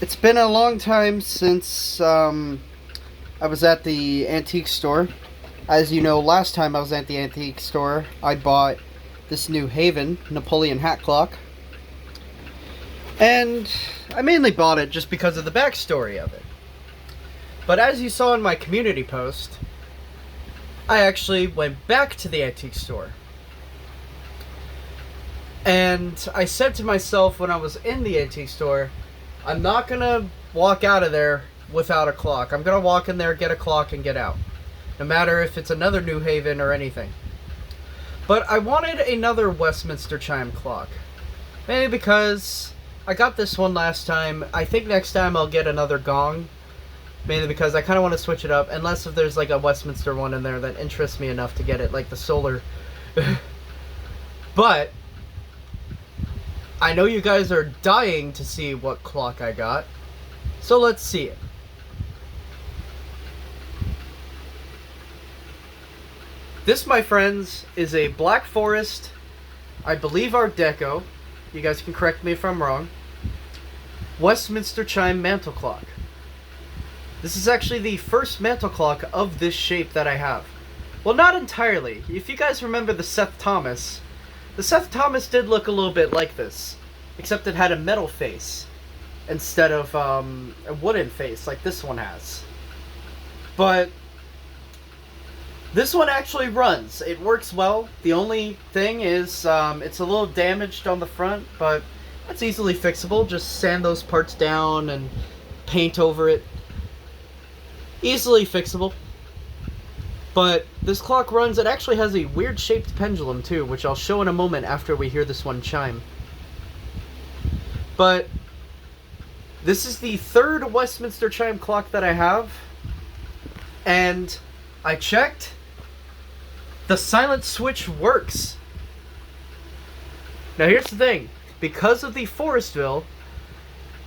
It's been a long time since I was at the antique store. As you know, last time I was at the antique store, I bought this New Haven Napoleon hat clock. And I mainly bought it just because of the backstory of it. But as you saw in my community post, I actually went back to the antique store. And I said to myself when I was in the antique store, I'm not going to walk out of there without a clock. I'm going to walk in there, get a clock, and get out. No matter if it's another New Haven or anything. But I wanted another Westminster chime clock. Maybe because I got this one last time. I think next time I'll get another gong. Mainly because I kind of want to switch it up. Unless if there's like a Westminster one in there that interests me enough to get it. Like the solar. But I know you guys are dying to see what clock I got, so let's see it. This, my friends, is a blackforest, I believe Art Deco, you guys can correct me if I'm wrong, Westminster chime mantel clock. This is actually the first mantel clock of this shape that I have. Well, not entirely. If you guys remember the Seth Thomas did look a little bit like this, except it had a metal face instead of a wooden face like this one has. But this one actually runs. It works well. The only thing is it's a little damaged on the front, but that's easily fixable. Just sand those parts down and paint over it. Easily fixable. But this clock runs. It actually has a weird shaped pendulum too, which I'll show in a moment after we hear this one chime. But this is the third Westminster chime clock that I have. And I checked. The silent switch works. Now here's the thing. Because of the Forestville,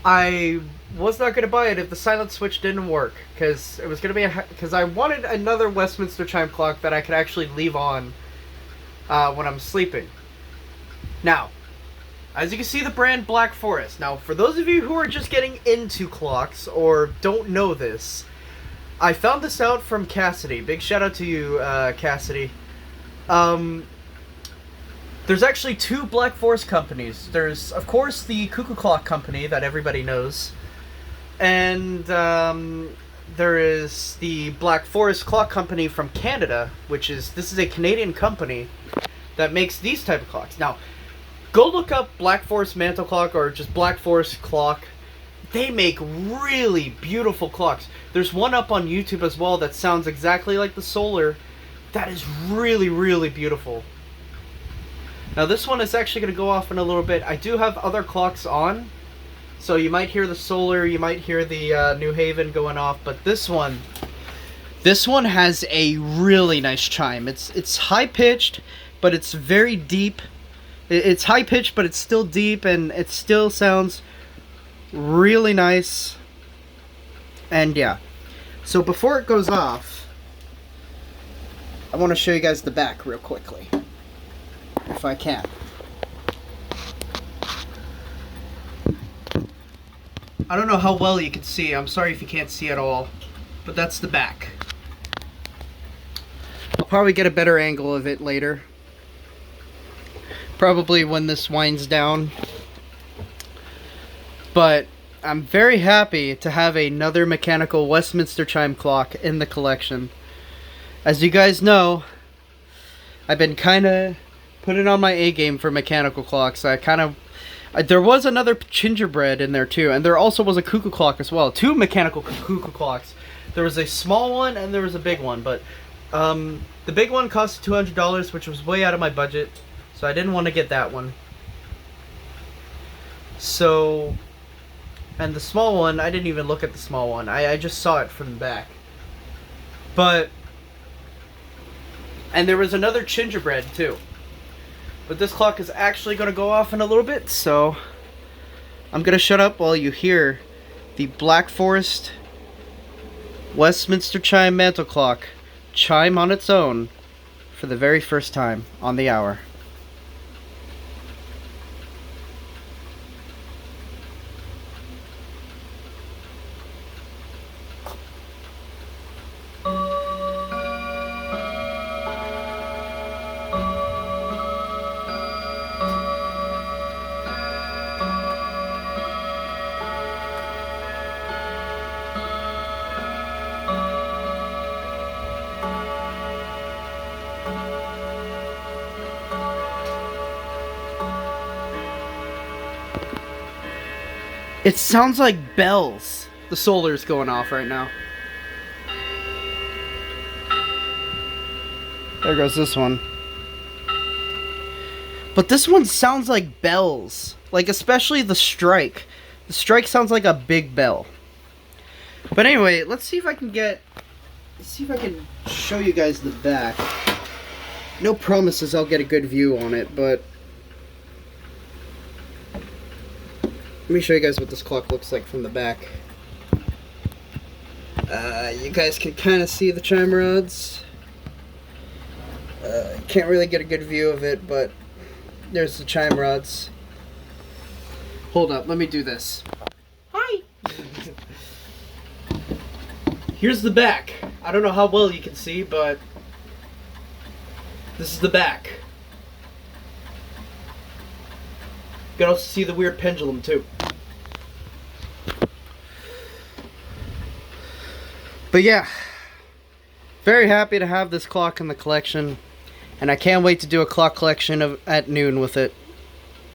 I was not going to buy it if the silent switch didn't work, because it was going to be because I wanted another Westminster chime clock that I could actually leave on when I'm sleeping. Now, as you can see, the brand Black Forest. Now, for those of you who are just getting into clocks or don't know this, I found this out from Cassidy. Big shout out to you, Cassidy. There's actually two Black Forest companies. There's, of course, the Cuckoo Clock Company that everybody knows. And there is the Black Forest Clock Company from Canada, this is a Canadian company that makes these type of clocks. Now, go look up Black Forest Mantle Clock or just Black Forest Clock. They make really beautiful clocks. There's one up on YouTube as well that sounds exactly like the Solar. That is really, really beautiful. Now this one is actually going to go off in a little bit. I do have other clocks on, so you might hear the Solar, you might hear the New Haven going off, but this one has a really nice chime. It's high pitched, but it's very deep. It's high pitched, but it's still deep, and it still sounds really nice. And yeah, so before it goes off, I want to show you guys the back real quickly, if I can. I don't know how well you can see. I'm sorry if you can't see at all, but that's the back. I'll probably get a better angle of it later. Probably when this winds down. But I'm very happy to have another mechanical Westminster chime clock in the collection. As you guys know, I've been kind of putting on my A game for mechanical clocks. There was another gingerbread in there too, and there also was a cuckoo clock as well. Two mechanical cuckoo clocks. There was a small one and there was a big one, but the big one cost $200, which was way out of my budget, so I didn't want to get that one. So, and the small one, I didn't even look at the small one. I just saw it from the back. But, and there was another gingerbread too. But this clock is actually going to go off in a little bit, so I'm going to shut up while you hear the Black Forest Westminster chime mantle clock chime on its own for the very first time on the hour. It sounds like bells. The solar's going off right now. There goes this one. But this one sounds like bells. Like, especially the strike. The strike sounds like a big bell. But anyway, let's see if I can show you guys the back. No promises I'll get a good view on it, but let me show you guys what this clock looks like from the back. You guys can kind of see the chime rods. Can't really get a good view of it, but there's the chime rods. Hold up, let me do this. Hi! Here's the back. I don't know how well you can see, but this is the back. You can also see the weird pendulum, too. But yeah, very happy to have this clock in the collection, and I can't wait to do a clock collection at noon with it.